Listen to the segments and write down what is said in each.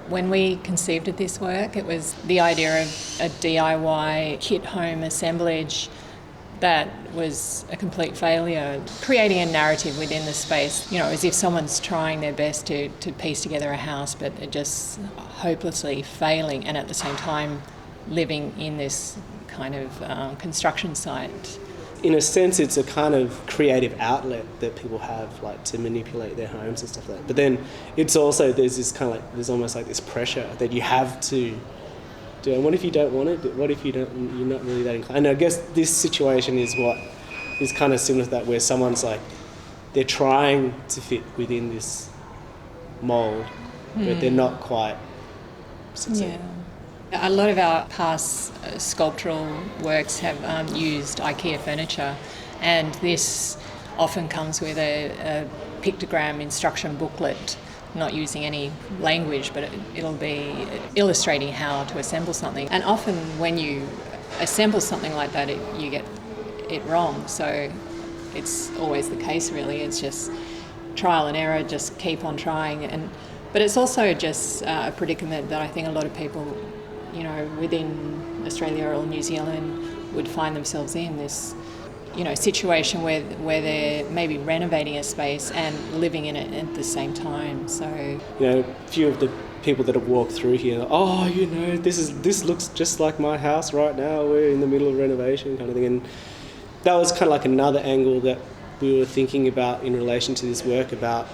When we conceived of this work, it was the idea of a DIY kit home assemblage that was a complete failure, creating a narrative within the space, as if someone's trying their best to piece together a house, but they're just hopelessly failing, and at the same time living in this kind of construction site. In a sense, it's a kind of creative outlet that people have, like, to manipulate their homes and stuff like that. But then it's also, there's this kind of like, there's almost like this pressure that you have to do. And what if you don't want it? What if you're not really that inclined? And I guess this situation is what is kind of similar to that, where someone's like, they're trying to fit within this mould, but they're not quite succeeding. Yeah. A lot of our past sculptural works have used IKEA furniture, and this often comes with a pictogram instruction booklet, not using any language, but it'll be illustrating how to assemble something. And often when you assemble something like that, you get it wrong. So it's always the case, really. It's just trial and error, just keep on trying. But it's also just a predicament that I think a lot of people, within Australia or New Zealand would find themselves in, this, situation where they're maybe renovating a space and living in it at the same time. So, a few of the people that have walked through here, this looks just like my house right now. We're in the middle of renovation, kind of thing. And that was kind of like another angle that we were thinking about in relation to this work, about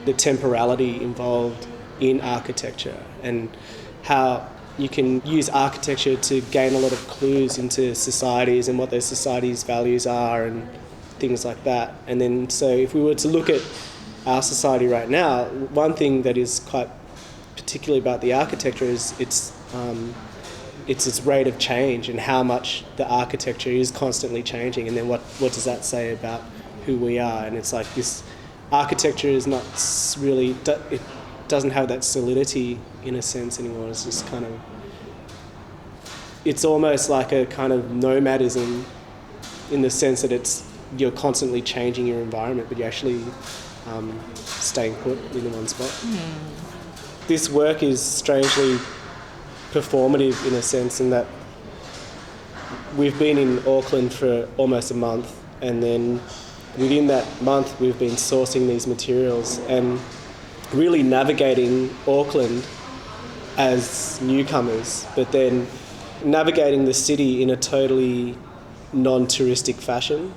the temporality involved in architecture and how you can use architecture to gain a lot of clues into societies and what those societies' values are and things like that. And then, so if we were to look at our society right now, one thing that is quite particularly about the architecture is its rate of change and how much the architecture is constantly changing. And then what does that say about who we are? And it's like, this architecture is not really, it doesn't have that solidity in a sense anymore. It's just kind of, it's almost like a kind of nomadism, in the sense that you're constantly changing your environment, but you're actually staying put in one spot. This work is strangely performative in a sense, in that we've been in Auckland for almost a month, and then within that month we've been sourcing these materials and really navigating Auckland as newcomers, but then navigating the city in a totally non-touristic fashion.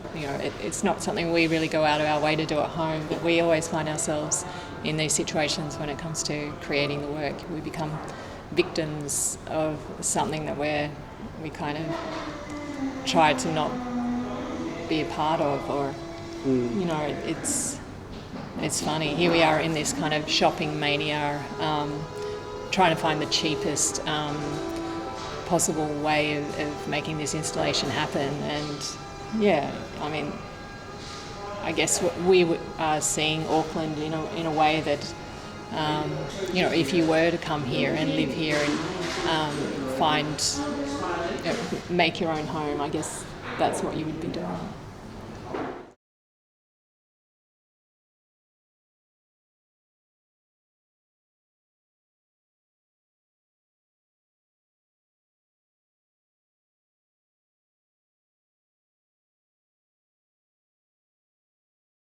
It's not something we really go out of our way to do at home, but we always find ourselves in these situations when it comes to creating the work. We become victims of something that we kind of try to not be a part of, or it's funny. Here we are in this kind of shopping mania, trying to find the cheapest possible way of making this installation happen. And I guess we are seeing Auckland in a way that, if you were to come here and live here and make your own home, I guess that's what you would be doing.